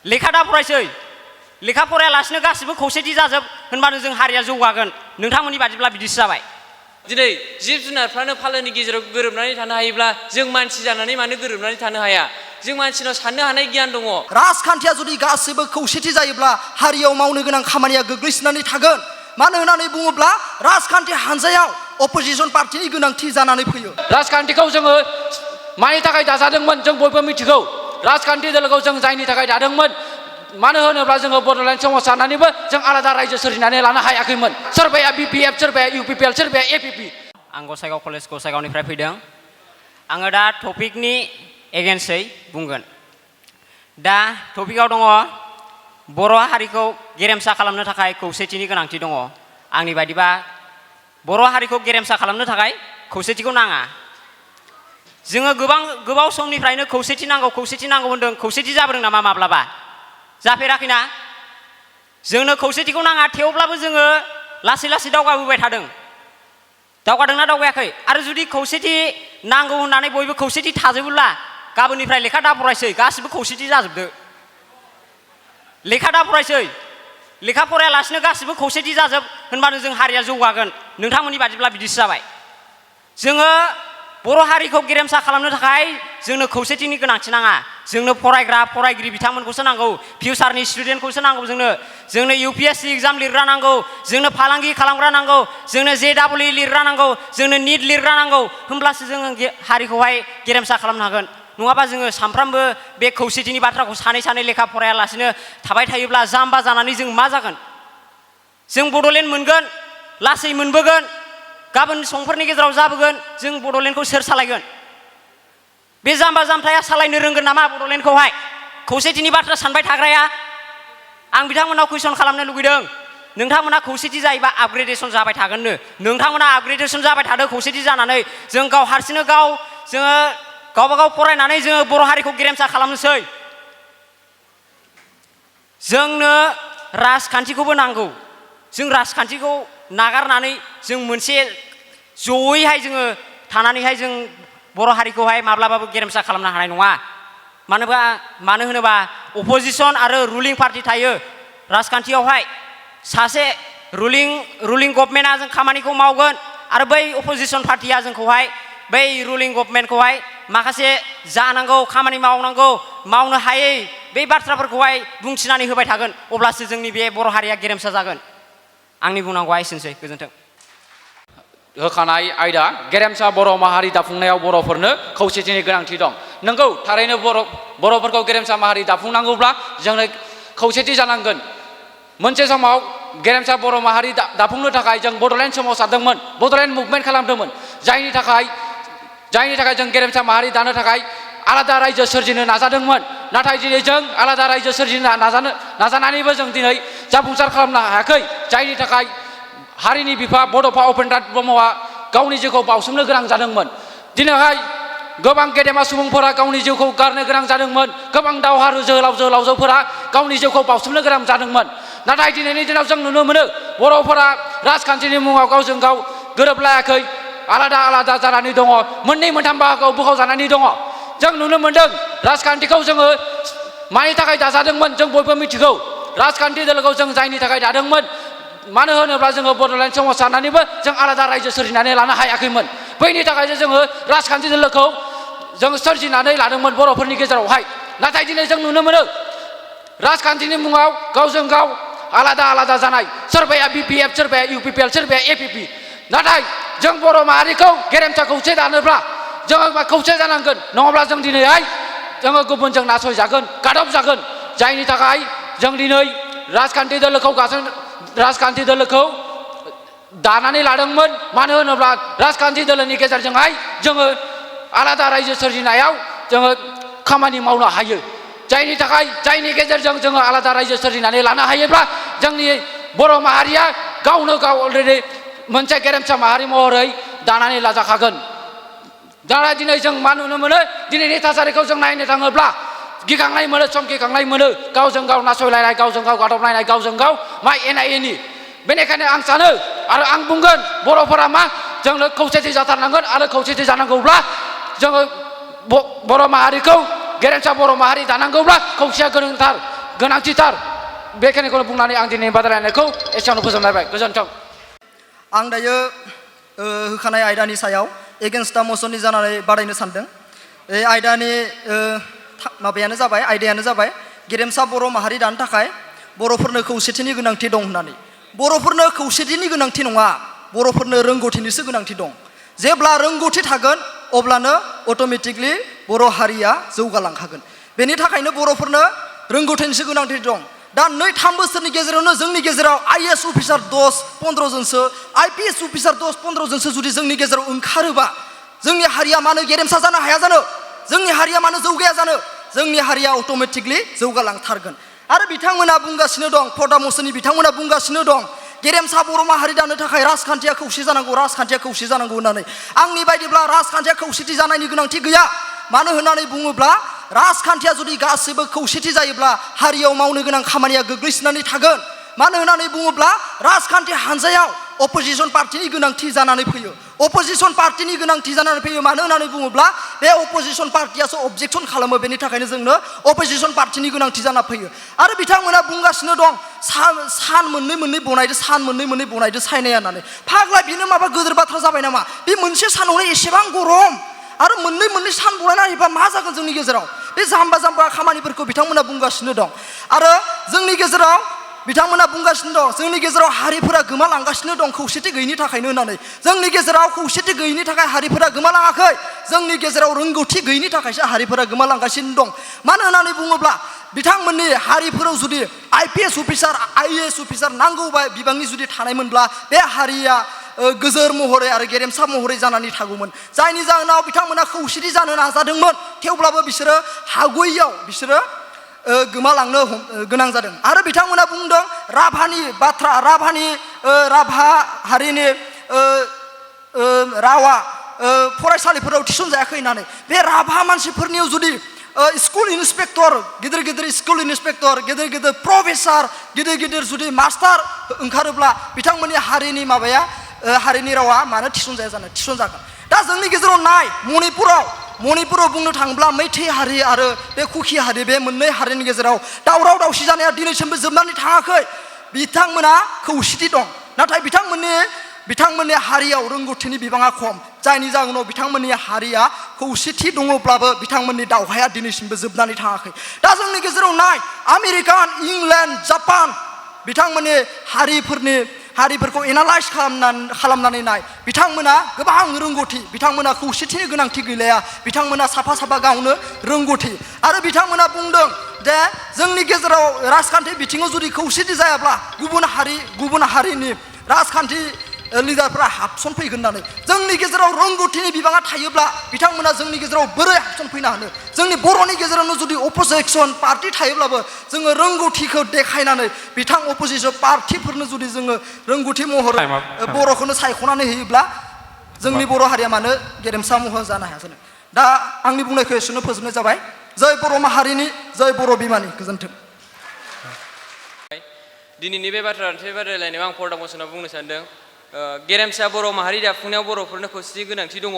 लेखा दा फरायसै लेखा फरायालासिनो गासिबो खौसेथि जाजोब होनबानो जों हारिया जौगागोन नोंथांमोननि बादिब्ला बिदिसो जाबाय दिनै जिब जुनारफ्रानो फालोनि गेजेराव गोरोबनानै थानो हायोब्ला जों मानसि जानानै मानो गोरोबनानै थानो हाया जों मानसिनाव साननो हानाय गियान दङ राजखान्थिया जुदि गासिबो खौसेथि जायोब्ला हारियाव मावनो गोनां खामानिया गोग्लैसोनानै थागोन मानो होननानै बुङोब्ला राजखान्थि हानजायाव अपोजिशन पार्टिनि गोनांथि जानानै फैयो राजखान्थिखौ जोङो मानि थाखाय दाजादोंमोन जों बयबो मिथिगौ राजखान्थि दोलोखौ जों जायनि थाखाय दादोंमोन मानो होनोब्ला जोङो बड'लेण्ड सोमावसारनानैबो जों आलादा रायजो सोरजिनानै लानो हायाखैमोन सोरबाया बिपिएफ सोरबाया इउपिपिएल सोरबाया एपिपि आं गसाइगाव कलेज गसाइगावनिफ्राय फैदों आङो दा टपिकनि एगेन्स्टै बुंगोन दा टपिकआव दङ बर' हारिखौ गेरेमसा खालामनो थाखाय खौसेथिनि गोनांथि दङ आंनि बायदिबा बर' हारिखौ गेरेमसा खालामनो थाखाय खौसेथिखौ नाङा जोङो गोबाव समनिफ्रायनो खौसेथि नांगौ होनदों खौसेथि जाबोदों नामा माब्लाबा जाफेराखैना जोंनो खौसेथिखौ नाङा थेवब्लाबो जोङो लासै लासै दावगाबोबाय थादों दावगादोंना दावगायाखै आरो जुदि खौसेथि नांगौ होननानै बयबो खौसेथि थाजोबोब्ला गाबोननिफ्राय लेखा दा फरायसै गासिबो खौसेथि जाजोबदो लेखा दा फरायसै लेखा फरायालासिनो गासिबो खौसेथि जाजोब होनबानो जों हारिया जौगागोन नोंथांमोननि बादिब्ला बिदिसो जाबाय जोङो बर' हारिखौ गेरेमसा खालामनो थाखाय जोंनो खौसेथिनि गोनांथि नाङा जोंनो फरायग्रा फरायगिरि बिथांमोनखौसो नांगौ फिउचारनि स्टुडेन्टखौसो नांगौ जोंनो UPSC एग्जाम लिरग्रा नांगौ जोंनो फालांगि खालामग्रा नांगौ जोंनो JEE लिरग्रा नांगौ जोंनो NEET लिरग्रा नांगौ होमब्लासो जोङो हारिखौहाय गेरेमसा खालामनो हागोन नङाबा जोङो सानफ्रामबो बे खौसेथिनि बाथ्राखौ सानै लेखा फरायालासिनो थाबाय थायोब्ला जाम्बा जानानै जों मा जागोन जों बड'लेण्ड मोनगोन लासै मोनबोगोन गाबोन समफोरनि गेजेराव जाबोगोन जों बड'लेण्डखौ सोर सालायगोन बे जाम्बा जाम्थाया सालायनो रोंगोन नामा बड'लेण्डखौहाय खौसेथिनि बाथ्रा सानबाय थाग्राया आं बिथांमोनाव कुइसन खालामनो लुगैदों नोंथांमोना खौसेथि जायोबा आपग्रेडेसन जाबाय थागोननो नोंथांमोना आपग्रेडेसन जाबाय थादों खौसेथि जानानै जों गाव हारसिंनो जोङो गावबागाव फरायनानै जोङो बर' हारिखौ गेरेमसा खालामनोसै जोंनो राजखान्थिखौबो नांगौ जों राजखान्थिखौ नागारनानै जों मोनसे जयैहाय जोङो थानानैहाय जों बर' हारिखौहाय माब्लाबाबो गेरेमसा खालामनो हानाय नङा मानो होनोबा अपोजिशन आरो रुलिं पार्टि थायो राजखान्थियावहाय सासे रुलिं गभर्नमेन्टआ जों खामानिखौ मावगोन आरो बै अपोजिशन पार्टिया जोंखौहाय बै रुलिं गभर्नमेन्टखौहाय माखासे जानांगौ खामानि मावनो हायै बे बाथ्राफोरखौहाय बुंथिनानै होबाय थागोन अब्लासो जोंनि बे बर' हारिया गेरेमसा जागोन आंनि बुंनांगौआ एसेनोसै गोजोन्थों होखानाय आयदा गेरेमसा बर' माहारि दाफुंनायाव बर'फोरनो खौसेथिनि गोनांथि दं नंगौ थारैनो बर'फोरखौ गेरेमसा माहारि दाफुंनांगौब्ला जोंनो खौसेथि जानांगोन मोनसे समाव गेरेमसा बर' माहारि दाफुंनो थाखाय जों बड'लेण्ड सोमावसारदोंमोन बड'लेण्ड मुभमेन्ट खालामदोंमोन जायनि थाखाय जों गेरेमसा माहारि दानो थाखाय आलादा रायजो सोरजिनो नाजादोंमोन नाथाय दिनै जों आलादा रायजो सोरजिनो नाजानानैबो जों दिनै जाफुंसार खालामनो हायाखै जायनि थाखाय हारिनि बिफा बड'फा उपेन्द्र ब्रह्मआ गावनि जिउखौ बावसोमनो गोनां जादोंमोन दिनैहाय गोबां गेदेमा सुबुंफोरा गावनि जिउखौ गारनो गोनां जादोंमोन गोबां दावहारु जोहोलावजोफोरा गावनि जिउखौ बावसोमनो गोनां जादोंमोन नाथाय दिनैनि दिनाव जों नुनो मोनो बर'फोरा राजखान्थिनि मुङाव गावजों गाव गोरोबलायाखै आलादा जानानै दङ मोननै मोनथाम बाहागोआव बोखावजानानै दङ जों नुनो मोनदों राजखान्थिखौ जोङो मानि थाखाय दाजादोंमोन जों बयबो मिथिगौ राजखान्थि दोलोखौ जों जायनि थाखाय दादोंमोन मानो होनोब्ला जोङो बड'लेण्ड सोमावसारनानैबो जों आलादा रायजो सोरजिनानै लानो हायाखैमोन बैनि थाखायसो जोङो राजखान्थि दोलोखौ जों सोरजिनानै लादोंमोन बर'फोरनि गेजेरावहाय नाथाय दिनै जों नुनो मोनो राजखान्थिनि मुङाव गावजों गाव आलादा जानाय सोरबाया बिपिएफ सोरबाया इउपिपिएल सोरबाया एपिपि नाथाय जों बर' माहारिखौ गेरेमसा खौसे दानोब्ला जोङो खौसे जानांगोन नङाब्ला जों दिनैहाय जोङो गुबुनजों नासयजागोन गादबजागोन जायनि थाखाय जों दिनै राजखान्थि दोलोखौ दानानै लादोंमोन मानो होनोब्ला राजखान्थि दोलोनि गेजेरजोंहाय जोङो आलादा रायजो सोरजिनायाव जोङो खामानि मावनो हायो जायनि गेजेरजों जोङो आलादा रायजो सोरजिनानै लानो हायोब्ला जोंनि बर' माहारिया गावनो गाव अलरेडि मोनसे गेरेमसा माहारि महरै दानानै लाजाखागोन दा दिनै जों मा नुनो मोनो दिनैनि थासारिखौ जों नायनो थाङोब्ला गिखांनाय मोनो समखिखांनाय मोनो गावजों गाव नासयलायनाय गावजों गाव गादबलायनाय गावजों गाव मा एना एनि बेनिखायनो आं सानो आरो आं बुंगोन बर'फोरा मा जोंनो खौसेथि जाथारनांगोन आरो खौसेथि जानांगौब्ला जोङो बर' माहारिखौ गेरेमसा बर' माहारि दानांगौब्ला खौसेया गोनांथार गोनांथिथार बेखिनिखौनो बुंनानै आं दिनैनि बादायलायनायखौ एसेयावनो फोजोबनाय गोजोन्थों आं दायो होखानाय आयदानि सायाव एगेन्स्ट दा मसननि जानानै बादायनो सानदों बे आयदानि आयदायानो जाबाय गेरेमसा बर' माहारि दानो थाखाय बर'फोरनो खौसेथिनि गोनांथि दं होननानै बर'फोरनो खौसेथिनि गोनांथि नङा बर'फोरनो रोंगौथिनिसो गोनांथि दं जेब्ला रोंगौथि थागोन अब्लानो अट'मेटिकलि बर' हारिया जौगालांखागोन बेनि थाखायनो बर'फोरनो रोंगौथिनिसो गोनांथि दं दा 2-3 बोसोरनि गेजेरावनो जोंनि गेजेराव IAS अफिसार 10-15 जनसो IPS अफिसार 10-15 जनसो जुदि जोंनि गेजेराव ओंखारोबा जोंनि हारिया मानो गेरेमसा जानो हाया जानो जोंनि हारिया मानो जौगाया जानो जोंनि हारिया अट'मेटिकलि जौगालांथारगोन आरो बिथांमोना बुंगासिनो दं पर्दा मसननि बिथांमोना बुंगासिनो दं गेरेमसा बर' माहारि दानो थाखाय राजखान्थिया खौसे जानांगौ होननानै आंनि बायदिब्ला राजखान्थिया खौसेथि जानायनि गोनांथि गैया मानो होननानै बुङोब्ला राजखान्थिया जुदि गासिबो खौसेथि जायोब्ला हारियाव मावनो गोनां खामानिया गोग्लैसोनानै थागोन मानो होननानै बुङोब्ला राजखान्थि हानजायाव अपोजिशन पार्टिनि गोनांथि जानानै फैयो मानो होननानै बुङोब्ला बे अपोजिशन पार्टियासो अबजेक्सन खालामो बेनि थाखायनो जोंनो अपोजिशन पार्टिनि गोनांथि जाना फैयो आरो बिथांमोना बुंगासिनो दं सान मोननै बनायदो सायनाया होननानै फाग्ला बेनो माबा गोदोर बाथ्रा जाबाय नामा बे मोनसे सानावनो एसेबां गरम आरो मोननै सान बनायना होयोबा मा जागोन जोंनि गेजेराव बे जाम्बा खामानिफोरखौ बिथांमोना बुंगासिनो दं आरो जोंनि गेजेराव बिथांमोना बुंगासिनो दं जोंनि गेजेराव हारिफोरा गोमालांगासिनो दं खौसेथि गैयिनि थाखायनो होननानै जोंनि गेजेराव खौसेथि गैयिनि थाखाय हारिफोरा गोमालाङाखै जोंनि गेजेराव रोंगौथि गैयिनि थाखायसो हारिफोरा गोमालांगासिनो दं मानो होननानै बुङोब्ला बिथांमोननि हारिफोराव जुदि IPS अफिसार IAS अफिसार नांगौ बिबांनि जुदि थानायमोनब्ला बे हारिया गोजोर महरै आरो गेरेमसा महरै जानानै थागौमोन जायनि जाहोनाव बिथांमोना खौसेथि जानो नाजादोंमोन थेवब्लाबो बिसोरो हागौयैयाव बिसोरो गोमालांनो गोनां जादों आरो बिथांमोना बुंदों राभा हारिनि रावा फरायसालिफोराव थिसनजायाखै होननानै बे राभा मानसिफोरनियाव जुदि स्कुल इन्सपेक्टर गिदिर स्कुल इन्सपेक्टर गिदिर प्रफेसार गिदिर जुदि मास्टार ओंखारोब्ला बिथांमोननि हारिनि हारिनि रावा मानो थिसनजागोन दा जोंनि गेजेराव नाय मणिपुराव बुंनो थाङोब्ला मैथै हारि आरो बे कुकी हारि बे मोननै हारिनि गेजेराव दावराव दावसि जानाया दिनैसिमबो जोबनानै थाङाखै बिथांमोना खौसेथि दं नाथाय बिथांमोननि हारियाव रोंगौथिनि बिबाङा खम जायनि जाहोनाव बिथांमोननि हारिया खौसेथि दङब्लाबो बिथांमोननि दावहाया दिनैसिमबो जोबनानै थाङाखै दा जोंनि गेजेराव नाय आमेरिकान इंलेन्ड जापान बिथांमोननि हारिफोरखौ एनालाइज खालामनानै नाय बिथांमोना गोबां रोंगौथि बिथांमोना खौसेथिनि गोनांथि गैलाया बिथांमोना साफा गावनो रोंगौथि आरो बिथांमोना बुंदों जे जोंनि गेजेराव राजखान्थि बिथिङाव जुदि खौसेथि जायाब्ला गुबुन हारिनि राजखान्थि लिडारफ्रा हाबसनफैगोन होननानै जोंनि गेजेराव रोंगौथिनि बिबाङा थायोब्ला बिथांमोना जोंनि गेजेराव बोरै हाबसनफैनो हानो जोंनि बर'नि गेजेरावनो जुदि अपोजिशन पार्टि थायोब्लाबो जोङो रोंगौथिखौ देखायनानै अपोजिशन पार्टिफोरनो जुदि जोङो रोंगौथि महरै बर'खौनो सायख'नानै होयोब्ला जोंनि बर' हारिया मानो गेरेमसा महर जानो हाया जानो दा आंनि बुंनायखौ एसेनो फोजोबनाय जाबाय जय बर' माहारिनि जय बर' बिमानि गोजोन्थों दिनैनि बे बाथ्रा बादायलायनायाव आं पर्दा मसनाव बुंनो सानदों गेरेमसा बर' माहारि दाफुंनायाव बर'फोरनो खौसेथि गोनांथि दङ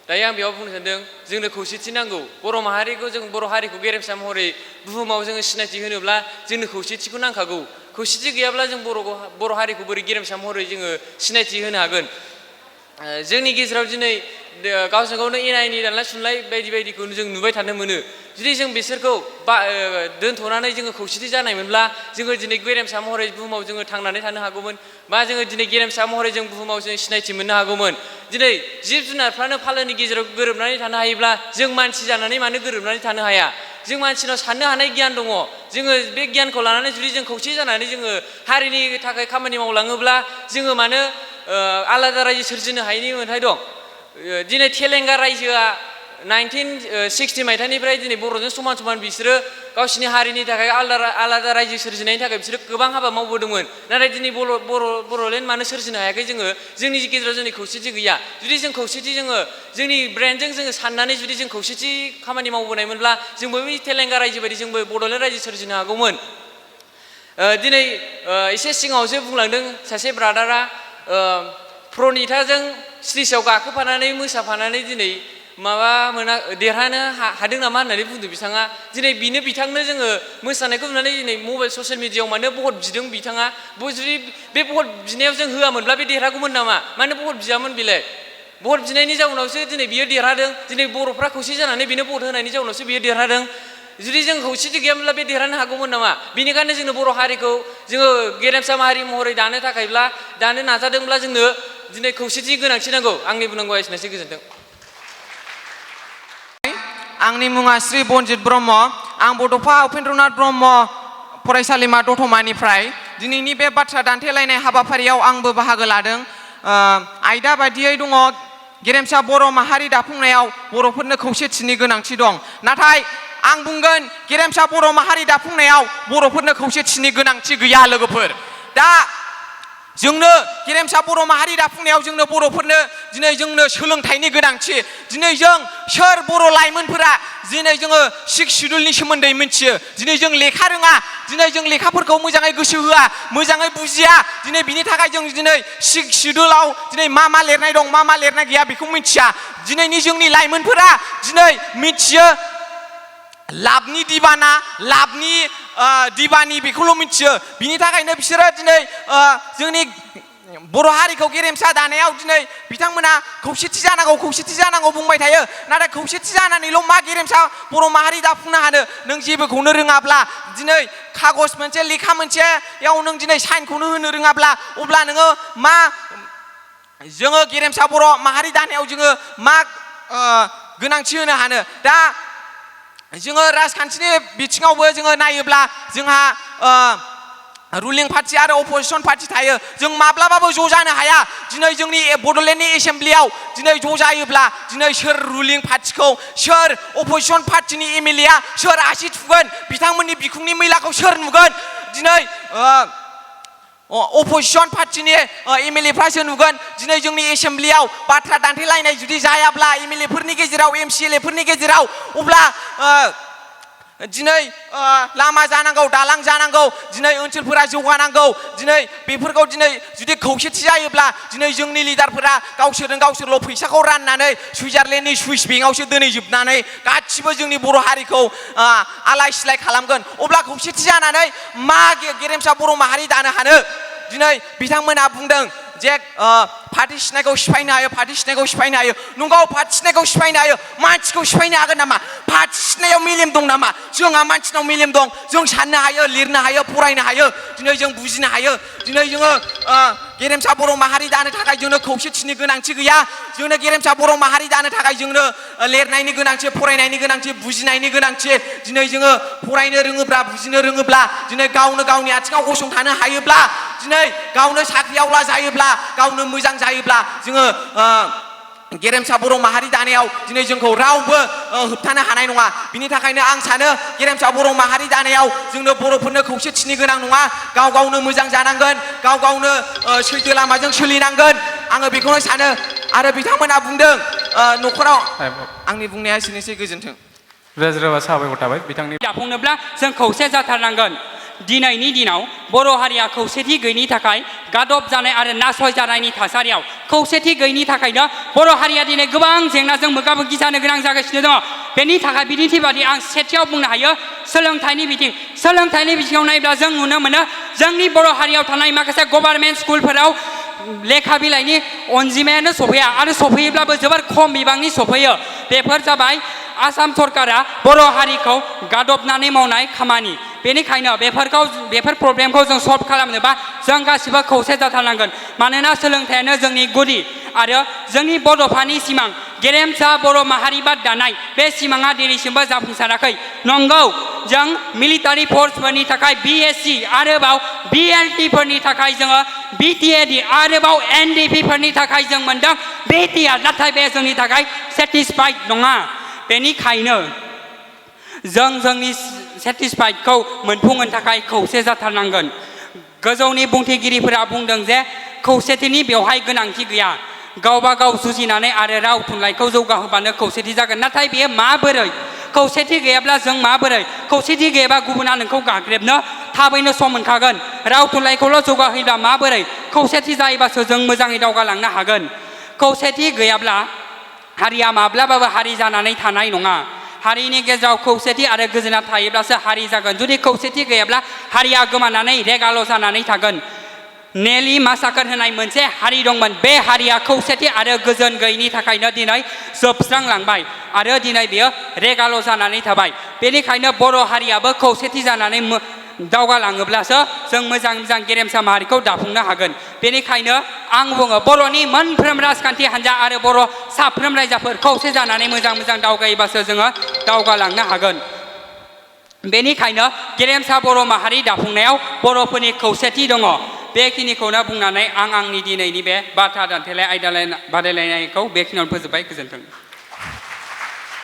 दायो आं बेयाव बुंनो सानदों जोंनो खौसेथि नांगौ बर' हारिखौ गेरेमसा महरै बुहुमाव जोङो सिनायथि होनोब्ला जोंनो खौसेथिखौ नांखागौ खौसेथि गैयाब्ला जों बर' हारिखौ बोरै गेरेमसा महरै जोङो सिनायथि होनो हागोन जोंनि गेजेराव दिनै गावजों गावनो एना एनि दानलाय सुनलाय बायदिखौ जों नुबाय थानो मोनो जुदि जों बिसोरखौ दोनथ'नानै जोङो खौसेथि जानायमोनब्ला जोङो दिनै गेरेमसा महरै बुहुमाव जोङो थांनानै थानो हागौमोन बा जोङो दिनै गेरेमसा महरै जों बुहुमाव जों सिनायथि मोननो हागौमोन दिनै जिब जुनारफ्रानो फालोनि गेजेराव गोरोबनानै थानो हायोब्ला जों मानसि जानानै मानो गोरोबनानै थानो हाया जों मानसिनाव साननो हानाय गियान दङ जोङो बे गियानखौ लानानै जुदि जों खौसे जानानै जोङो हारिनि थाखाय खामानि मावलाङोब्ला जोङो मानो आलादा रायजो सोरजिनो हायैनि मोन्थाय दं दिनै तेलेंगा रायजोआ 1960 मायथाइनिफ्राय दिनै बर'जों समान बिसोरो गावसिनि हारिनि थाखाय आलादा रायजो सोरजिनायनि थाखाय बिसोरो गोबां हाबा मावबोदोंमोन नाथाय दिनै बर'लेण्ड मानो सोरजिनो हायाखै जोंनि गेजेराव जोंनि खौसेथि गैया जुदि जों खौसेथि जोंनि ब्रेनजों जोङो साननानै जुदि जों खौसेथि खामानि मावबोनायमोनब्ला जोंबो बै तेलेंगा रायजो बायदि जोंबो बड'लेण्ड रायजो सोरजिनो हागौमोन दिनै एसे सिगाङावसो बुंलांदों सासे ब्रादारा प्रनिताजों स्टेजाव गाखोफानानै मोसाफानानै दिनै माबा मोना देरहानो हादों नामा होननानै बुंदों बिथाङा दिनै बिनो बिथांनो जोङो मोसानायखौ नुनानै दिनै मबाइल ससियेल मिडियायाव मानो भट बिदों बिथाङा जुदि बे भट बिनायाव जों होआमोनब्ला बे देरहागौमोन नामा मानो भट बियामोन बेलाय भट बिनायनि जाउनावसो दिनै बियो देरहादों दिनै बर'फ्रा खौसे जानानै बेनो भट होनायनि जाउनावसो बियो देरहादों जुदि जों खौसेथि गैयामोनब्ला बे देरहानो हागौमोन नामा बेनिखायनो जोंनो बर' हारिखौ जोङो गेरेमसा माहारि महरै दानो थाखायब्ला दानो नाजादोंब्ला जोंनो दिनै खौसेथि गोनांथि नांगौ आंनि बुंनांगौआ एसेनोसै गोजोन्थों आंनि मुङा श्री बनजित ब्रह्म आं बड'फा उपेन्द्रनाथ ब्रह्म फरायसालिमा दतमानिफ्राय दिनैनि बे बाथ्रा दान्थेलायनाय हाबाफारियाव आंबो बाहागो लादों आयदा बायदियै दङ गेरेमसा बर' माहारि दाफुंनायाव बर'फोरनो खौसेथिनि गोनांथि दं नाथाय आं बुंगोन गेरेमसा बर' माहारि दाफुंनायाव बर'फोरनो खौसेथिनि गोनांथि गैया लोगोफोर दा जोंनो गेरेमसा बर' माहारि दाफुंनायाव जोंनो बर'फोरनो दिनै जोंनो सोलोंथाइनि गोनांथि दिनै जों सोर बर' लाइमोनफोरा दिनै जोङो सिक्स शिडिउलनि सोमोन्दै मिथियो दिनै जों लेखा रोङा दिनै जों लेखाफोरखौ मोजाङै गोसो होआ मोजाङै बुजिया दिनै बिनि थाखाय जों दिनै सिक्स शिडिउलाव दिनै मा लिरनाय दं मा लिरनाय गैया बेखौ मिथिया दिनैनि जोंनि लाइमोनफोरा दिनै मिथियो लाभनि दिबाना लाभनि दिबानि बेखौल' मिथियो बिनि थाखायनो बिसोरो दिनै जोंनि बर' हारिखौ गेरेमसा दानायाव दिनै बिथांमोना खौसेथि जानांगौ बुंबाय थायो नाथाय खौसेथि जानानैल' मा गेरेमसा बर' माहारि दाफुंनो हानो नों जेबोखौनो रोङाब्ला दिनै खागज मोनसे लेखा मोनसेयाव नों दिनै साइनखौनो होनो रोङाब्ला अब्ला नोङो मा जोङो गेरेमसा बर' माहारि दानायाव जोङो मा गोनांथि होनो हानो दा जोङो राजखान्थिनि बिथिङावबो जोङो नायोब्ला जोंहा रुलिं पार्टी आरो अपोजिशन पार्टी थायो जों माब्लाबाबो ज' जानो हाया दिनै जोंनि बड'लेण्डनि एसेम्ब्लियाव दिनै ज' जायोब्ला दिनै सोर रुलिं पार्टीखौ सोर अपोजिशन पार्टीनि एमएलए आ सोर आसि थुगोन बिथांमोननि बिखुंनि मैलाखौ सोर नुगोन दिनै अपोजिशन पार्टीनि एमएलएफ्रासो नुगोन दिनै जोंनि एसेम्ब्लियाव बाथ्रा दान्थेलायनाय जुदि जायाब्ला एमएलएफोरनि गेजेराव एमसिएलएफोरनि गेजेराव अब्ला दिनै लामा जानांगौ दालां जानांगौ दिनै ओनसोलफोरा जौगानांगौ दिनै बेफोरखौ दिनै जुदि खौसेथि जायोब्ला दिनै जोंनि लिडारफोरा गावसोरल' फैसाखौ राननानै सुइजारलेण्डनि सुइस बेंकआवसो दोनहैजोबनानै गासिबो जोंनि बर' हारिखौ आलाय सिलाय खालामगोन अब्ला खौसेथि जानानै मा गेरेमसा बर' माहारि दानो हानो दिनै बिथांमोना बुंदों जे पार्टी सिनायखौ सिफायनो हायो नंगौ पार्टी सिनायखौ सिफायनो हायो मानसिखौ सिफायनो हागोन नामा पार्टी सिनायाव मेलेम दं नामा जोंहा मानसिनाव मेलेम दं जों साननो हायो लिरनो हायो फरायनो हायो दिनै जों बुजिनो हायो दिनै जोङो गेरेमसा बर' माहारि दानो थाखाय जोंनो खौसेथिनि गोनांथि गैया जोंनो गेरेमसा बर' माहारि दानो थाखाय जोंनो लिरनायनि गोनांथि फरायनायनि गोनांथि बुजिनायनि गोनांथि दिनै जोङो फरायनो रोङोब्ला बुजिनो रोङोब्ला दिनै गावनो गावनि आथिङाव गसंथानो हायोब्ला दिनै गावनो साख्रिआवला जायोब्ला गावनो मोजां जायोब्ला जोङो गेरेमसा बर' माहारि दानायाव दिनै जोंखौ रावबो होबथानो हानाय नङा बिनि थाखायनो आं सानो गेरेमसा बर' माहारि दानायाव जोंनो बर'फोरनो खौसेथिनि गोनां नङा गाव गावनो मोजां जानांगोन गाव गावनो सैथो लामाजों सोलिनांगोन आङो बेखौनो सानो आरो बिथांमोना बुंदों न'खराव आंनि बुंनाया एसेनोसै गोजोन्थों रोजा साबायखर थाबाय बिथांनि दाफुंनोब्ला जों खौसे जाथारनांगोन दिनैनि दिनाव बर' हारिया खौसेथि गैयैनि थाखाय गादब जानाय आरो नासय जानायनि थासारियाव खौसेथि गैयैनि थाखायनो बर' हारिया दिनै गोबां जेंनाजों मोगा मोगि जानो गोनां जागासिनो दङ बेनि थाखाय बिदिन्थि बादि आं सेथियाव बुंनो हायो सोलोंथाइनि बिथिङाव नायोब्ला जों नुनो मोनो जोंनि बर' हारियाव थानाय माखासे गभार्नमेन्ट स्कुलफोराव लेखा बिलाइनि अनजिमायानो सफैया आरो सफैयोब्लाबो जोबोर खम बिबांनि सफैयो बेफोर जाबाय आसाम सरकारा बर' हारिखौ गादबनानै मावनाय खामानि बेनिखायनो बेफोर प्रब्लेमखौ जों सल्भ खालामनोबा जों गासिबो खौसे जाथारनांगोन मानोना सोलोंथाइयानो जोंनि गुदि आरो जोंनि बड'फानि सिमां गेरेमसा बर' माहारि बाद दानाय बे सिमाङा दिनैसिमबो जाफुंसाराखै नंगौ जों मिलिटारि फर्सफोरनि थाखाय बिएससि आरोबाव बिएलटि थाखाय जोङो बिटिएडि आरोबाव एनडिपि फोरनि थाखाय जों मोनदों बिटिआर नाथाय बे जोंनि थाखाय सेटिसफाइड नङा बेनिखायनो जों जोंनि सेटिसफाइडखौ मोनफुंनो थाखाय खौसे जाथारनांगोन गोजौनि बुंथिगिरिफोरा बुंदों जे खौसेथिनि बेवहाय गोनांथि गैया गावबा गाव जुजिनानै आरो राव थुनलाइखौ जौगाहोबानो खौसेथि जागोन नाथाय बेयो माबोरै खौसेथि गैयाब्ला जों माबोरै खौसेथि गैयाबा गुबुना नोंखौ गाग्रेबनो थाबैनो सम मोनखागोन राव थुनलाइखौल' जौगाहोयोब्ला माबोरै खौसेथि जायोबासो जों मोजाङै दावगालांनो हागोन खौसेथि गैयाब्ला हारिया माब्लाबाबो हारि जानानै थानाय नङा हारिनि गेजेराव खौसेथि आरो गोजोना थायोब्लासो हारि जागोन जुदि खौसेथि गैयाब्ला हारिया गोमानानै रेगाल' जानानै थागोन नेलि मासाकार होनाय मोनसे हारि दंमोन बे हारिया खौसेथि आरो गोजोन गैयिनि थाखायनो दिनै जोबस्रांलांबाय आरो दिनै बेयो रेगाल' जानानै थाबाय बेनिखायनो बर' हारियाबो खौसेथि जानानै दावगालाङोब्लासो जों मोजां मोजां गेरेमसा माहारिखौ दाफुंनो हागोन बेनिखायनो आं बुङो बर'नि मोनफ्रोम राजखान्थि हान्जा आरो बर' साफ्रोम रायजोफोर खौसे जानानै मोजां मोजां दावगायोबासो जोङो दावगालांनो हागोन बेनिखायनो गेरेमसा बर' माहारि दाफुंनायाव बर'फोरनि खौसेथि दङ बेखिनिखौनो बुंनानै आं आंनि दिनैनि बे बाथ्रा दान्थेलाय आयदा बादायलायनायखौ बेखिनियावनो फोजोबबाय गोजोन्थों